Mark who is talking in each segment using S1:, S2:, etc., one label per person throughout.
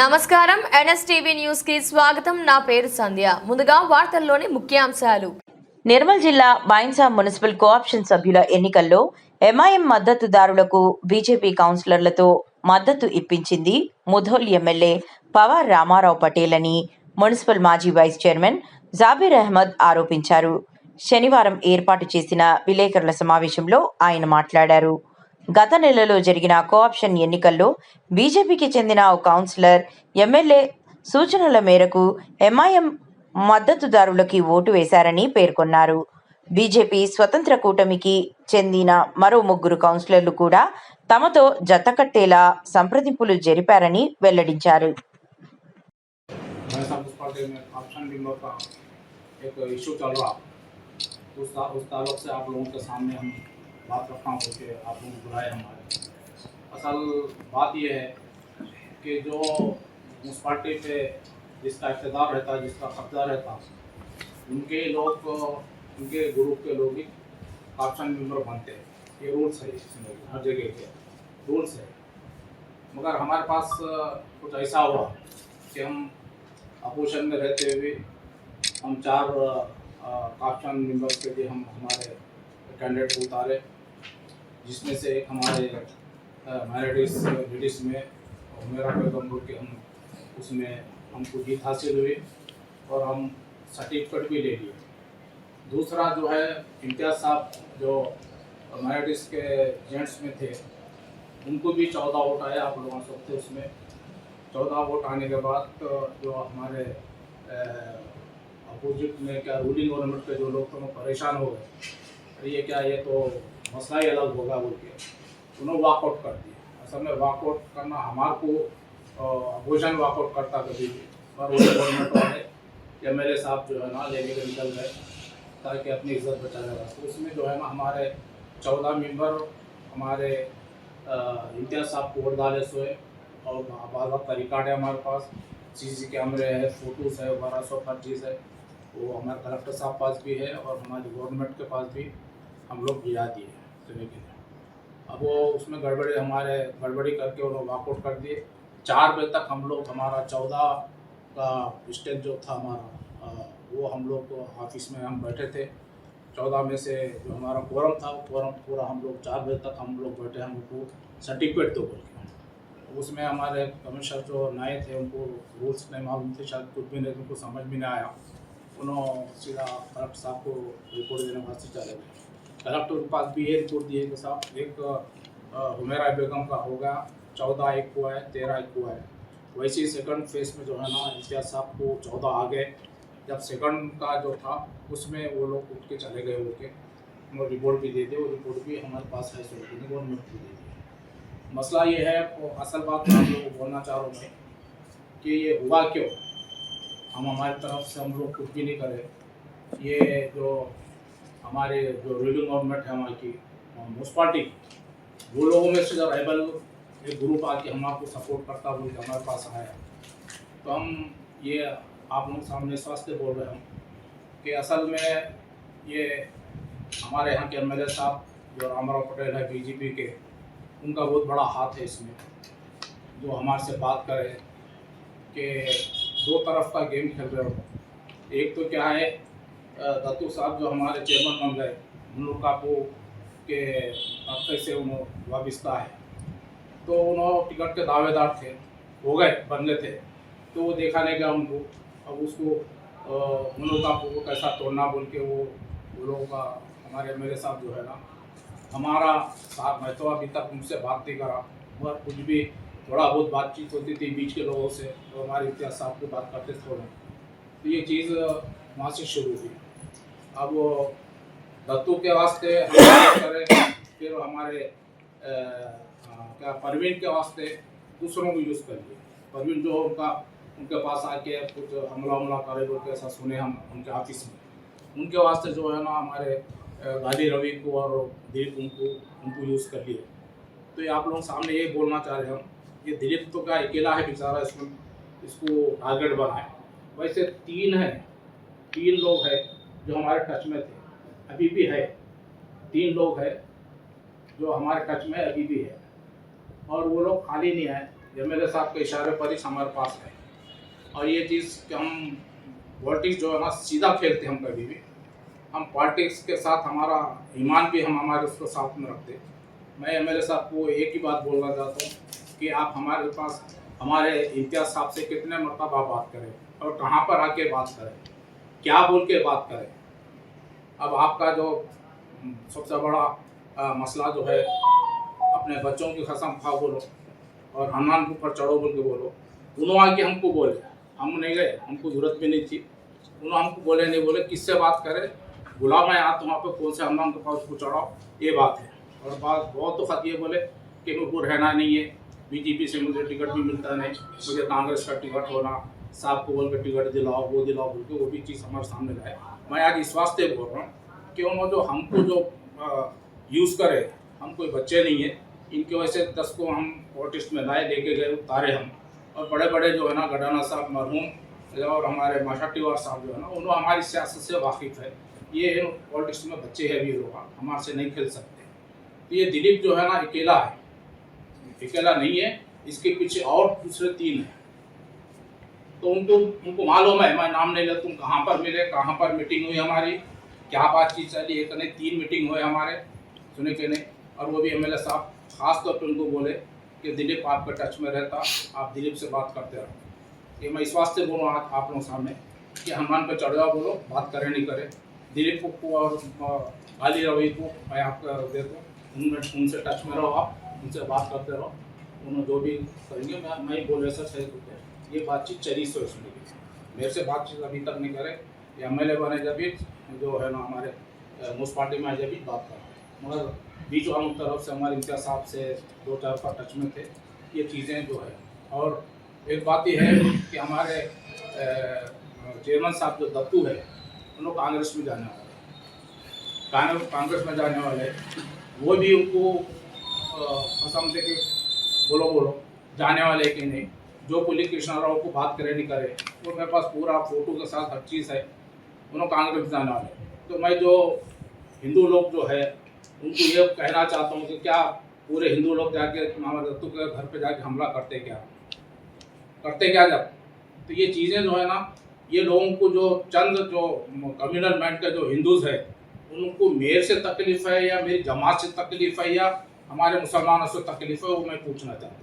S1: నమస్కారం NSTV news కి స్వాగతం. నా పేరు సంధ్య. ముందుగా వార్తల్లోని ముఖ్యాంశాలు.
S2: నిర్మల్ జిల్లా బైన్సా మున్సిపల్ కోఆప్షన్ సభ్యుల ఎన్నికల్లో ఎంఐఎం మద్దతుదారులకు బీజేపీ కౌన్సిలర్లతో మద్దతు ఇప్పించింది ముధోల్ ఎమ్మెల్యే పవార్ రామారావు పటేల్ అని మున్సిపల్ మాజీ వైస్ చైర్మన్ జాబీర్ అహ్మద్ ఆరోపించారు. శనివారం ఏర్పాటు చేసిన విలేకరుల సమావేశంలో ఆయన మాట్లాడారు. గత నెలలో జరిగిన కోఆప్షన్ ఎన్నికల్లో బీజేపీకి చెందిన ఓ కౌన్సిలర్ ఎమ్మెల్యే సూచనల మేరకు ఎంఐఎం మద్దతుదారులకి ఓటు వేశారని పేర్కొన్నారు. బీజేపీ స్వతంత్ర కూటమికి చెందిన మరో 3 కౌన్సిలర్లు కూడా తమతో జతకట్టేలా సంప్రదింపులు జరిపారని వెల్లడించారు.
S3: बात रखना हो कि आप लोग बुलाए हमारे। असल बात यह है कि जो म्यूनसिपाल्टी पे जिसका इक़्तिदार रहता है, जिसका कब्जा रहता है, उनके लोग उनके ग्रुप के लोग ही ऑप्शन मेंबर बनते हैं। ये रूल्स है, इसमें हर जगह के रूल्स है। मगर हमारे पास कुछ ऐसा हुआ कि हम अपोजिशन में रहते हुए हम 4 ऑप्शन मेंबर के लिए हम हमारे कैंडिडेट उतारे, जिसमें से एक हमारे माइनॉरिटीज लेडीज़ में मेरा बेगम के हम उसमें हमको जीत हासिल हुई और हम सर्टिफिकेट भी ले लिए। दूसरा जो है इम्तियाज़ साहब जो माइनॉरिटीज़ के जेंट्स में थे, उनको भी 14 वोट आए। आप लोगों सब थे उसमें। 14 वोट आने के बाद तो जो हमारे अपोजिट में क्या रूलिंग गवर्नमेंट के जो लोग थे वो परेशान हो गए, अरे ये क्या, ये तो मसला ही अलग होगा बोल के उन्होंने वॉकआउट कर दिया। असल में वॉकआउट करना हमारे को अपोजिशन वॉकआउट करता कभी भी, पर वो गवर्नमेंट वाले एमएलए साहब जो है ना लेने के निकल गए ताकि अपनी इज्जत बचाया जा सके। उसमें जो है ना हमारे 14 मेंबर हमारे इम्तियाज़ साहब को वोट डाले सोए और बाद का रिकॉर्ड है हमारे पास, सीसी कैमरे है, फोटोज़ है, 1200 हर चीज़ है। वो हमारे कलेक्टर साहब पास भी है और हमारी गवर्नमेंट के पास भी हम लोग गिरा दिए करने के लिए। अब वो उसमें गड़बड़ी करके उन्होंने वॉकआउट कर दिए। 4 बजे तक हम लोग हमारा 14 का स्टेज जो था हमारा वो हम लोग ऑफिस में हम बैठे थे। 14 में से जो हमारा कोरम था वो कोरम पूरा हम लोग 4 बजे तक हम लोग बैठे, हमको सर्टिफिकेट दो बोल के। उसमें हमारे कमिश्नर जो नए थे उनको रूल्स नहीं मालूम थे, शायद कुछ भी नहीं, उनको समझ में नहीं आया। उन्होंने सीधा कलेक्टर साहब को रिपोर्ट देने वास्ते चले गए। कलेक्टर के पास भी ये रिपोर्ट दिए कि साहब एक हुमेरा बेगम का होगा 14 एक हुआ है, 13 एक हुआ है। वैसे ही सेकंड फेज में जो है ना इम्तियाज़ साहब को 14 आ गए। जब सेकंड का जो था उसमें वो लोग उठ के चले गए, उठ के वो रिपोर्ट भी दे दिए। वो रिपोर्ट भी हमारे पास है, गवर्नमेंट भी दे दी। मसला ये है, असल बात मैं आप लोग को बोलना चाह रहा हूँ मैं कि ये हुआ क्यों। हम हमारी तरफ से हम लोग कुछ भी नहीं करे। ये जो हमारे जो रूलिंग गवर्नमेंट है हमारी की म्यूनसिपाल्टी, वो लोगों में से जब रेबल एक ग्रुप आके हमारे सपोर्ट करता बोल के हमारे पास आया, तो हम ये आप लोग सामने स्वास्थ्य बोल रहे हैं कि असल में ये हमारे यहाँ के एमएलए साहब जो रामाराव पटेल है बीजेपी के, उनका बहुत बड़ा हाथ है इसमें। जो हमारे से बात करे कि 2 तरफ का गेम खेल रहे हो। एक तो क्या है, दत्तू साहब जो हमारे चेयरमैन बन गए, उन लोग का को के तबके से उन्होंने वाबिस्ता है, तो उन्होंने टिकट के दावेदार थे, हो गए बन गए थे, तो वो देखा नहीं गया उनको। अब उसको उन लोगों का को कैसा तोड़ना बोल के वो लोगों का हमारे एमएलए साहब जो है ना हमारा साहब, मैं तो अभी तक उनसे बात नहीं करा, मगर कुछ भी थोड़ा बहुत बातचीत होती थी बीच के लोगों से, तो हमारे इम्तियाज़ साहब की बात करते थोड़ा, तो ये चीज़ वहाँ से शुरू हुई। अब वो दत्तू के वास्ते करें, फिर हमारे क्या परवीन के वास्ते दूसरों को यूज़ कर लिए। परवीन जो उनके पास आके कुछ हमला करे बोल के ऐसा सुने हम उनके ऑफिस में, उनके वास्ते जो है ना हमारे गाली रवि को और दिलीप उनको यूज़ कर लिए। तो ये आप लोग सामने ये बोलना चाह रहे हैं हम, ये दिलीप तो क्या अकेला है बेचारा, इसको टारगेट बनाए। वैसे 3 लोग हैं जो हमारे टच में थे, अभी भी है। 3 लोग हैं जो हमारे टच में अभी भी है, और वो लोग खाली नहीं आए। एमएलए साहब के इशारे पर ही हमारे पास है। और ये चीज़ कि हम पॉलिटिक्स जो है ना सीधा खेलते हम कभी भी, हम पॉलिटिक्स के साथ हमारा ईमान भी हम हमारे उसको साथ में रखते। मैं एमएलए साहब को एक ही बात बोलना चाहता हूँ कि आप हमारे पास हमारे इम्तियाज साहब से कितने मरतबा बात करें और कहाँ पर आके बात करें, क्या बोल के बात करें। अब आपका जो सबसे बड़ा मसला जो है अपने बच्चों की कसम खाओ बोलो और हनुमान के ऊपर चढ़ो बोल के बोलो, उन्होंने आके हमको बोले, हम नहीं गए, हमको जरूरत भी नहीं थी। उन्होंने हमको बोले नहीं बोले किससे बात करें, बुलाओ मैं यहाँ वहाँ पे कौन से हनुमान के पास उसको चढ़ाओ, ये बात है। और बात बहुत तो खत ये बोले कि मेरे को रहना नहीं है, बीजेपी से मुझे टिकट भी मिलता नहीं, मुझे कांग्रेस का टिकट होना, साहब को बोल के टिकट दिलाओ वो दिलाओ बोल के वो भी चीज़ हमारे सामने लाए। मैं आज इस वास्ते बोल रहा हूँ कि उन्होंने जो हमको जो यूज़ करे, हम कोई बच्चे नहीं है, इनकी वजह से 10 को हम पॉलिटिक्स में लाए, लेके गए, उतारे हम। और बड़े बड़े जो है ना गडाना साहब मरहूम और हमारे माशाटीवार साहब जो है ना उन्होंने हमारी सियासत से वाकिफ़ है। ये पॉलिटिक्स में बच्चे हैं भी लोग, हमारे से नहीं खेल सकते। तो ये दिलीप जो है ना अकेला है, अकेला नहीं है, इसके पीछे और दूसरे 3 हैं। तो उनको मालूम है, मैं नाम नहीं लेता, तुम कहाँ पर मिले, कहाँ पर मीटिंग हुई हमारी, क्या बातचीत चली, एक नहीं 3 मीटिंग हुए हमारे, सुने के नहीं। और वो भी एमएलए साहब खास तौर पर उनको बोले कि दिलीप आपके टच में रहता, आप दिलीप से बात करते रहो। ये मैं इस वास्ते बोलूँ आप लोगों सामने कि हनुमान पर चढ़ जाओ, बोलो बात करें नहीं करें। दिलीप को और आली रवि को मैं आपका देता हूँ, उनसे टच में रहो, आप उनसे बात करते रहो, उन्होंने जो भी करेंगे मैं बोल रहे सर सही होते हैं। ये बातचीत चली सो सुनी, मेरे से बातचीत अभी तक नहीं करे, एमएलए बने जब भी जो है ना हमारे मुस पार्टी में जब भी बात कर, मगर बीच हम तरफ से हमारे इम्तियाज साहब से 2-4 का टच में थे। ये चीज़ें जो है, और एक बात ये है कि हमारे चेयरमैन साहब जो दत्तू है, उन लोग कांग्रेस में जाने वाले, कांग्रेस में जाने वाले, वो भी उनको कसम से कि बोलो जाने वाले कि नहीं। जो पुलिस कृष्णा राव को बात करे नहीं करे, वो मेरे पास पूरा फोटो के साथ हर चीज़ है, उन्होंने कांग्रेस में जाने वाले। तो मैं जो हिंदू लोग जो है उनको ये कहना चाहता हूँ कि क्या पूरे हिंदू लोग जाके हमारे दत्तू के घर पे जाके हमला करते क्या जब। तो ये चीज़ें जो है ना, ये लोगों को जो चंद जो कम्युनल माइंड के जो हिंदूज है, उनको मेरे से तकलीफ़ है या मेरी जमात से तकलीफ़ है या हमारे मुसलमानों से तकलीफ़ है, वो मैं पूछना चाहता हूँ।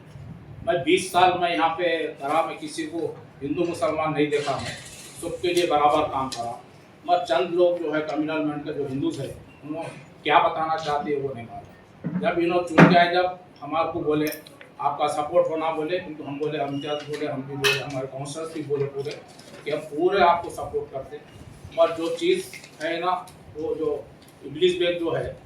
S3: मैं 20 साल में यहाँ पे करा, मैं किसी को हिंदू मुसलमान नहीं देखा, मैं सबके लिए बराबर काम करा। मगर चंद लोग जो है कम्युनल माइंड के जो हिंदूज है, उन्होंने क्या बताना चाहते हैं वो नहीं मालूम। जब इन्होंने चुन के आए, जब हमारे को बोले आपका सपोर्ट होना बोले, किंतु हम बोले, इम्तियाज बोले, हम भी बोले, हमारे काउंसलर्स भी बोले पूरे कि हम पूरे आपको सपोर्ट करते। मगर जो चीज़ है ना, वो जो इब्लिस बेग जो है,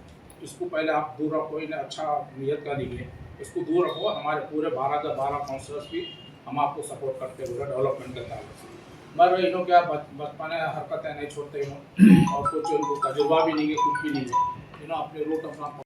S3: इसको पहले आप दूर रखो, इन्हें अच्छा नियत का लिए इसको दूर रखो। हमारे पूरे 12 के 12 काउंसलर्स भी हम आपको सपोर्ट करते हुए डेवलपमेंट के ताल्लुक से। मगर इन्हों क्या बचपने हरकतें नहीं छोड़ते, इन्हों और कुछ उनको तजुर्बा भी नहीं है, कुछ भी नहीं है, इन्हों अपने रूट अपना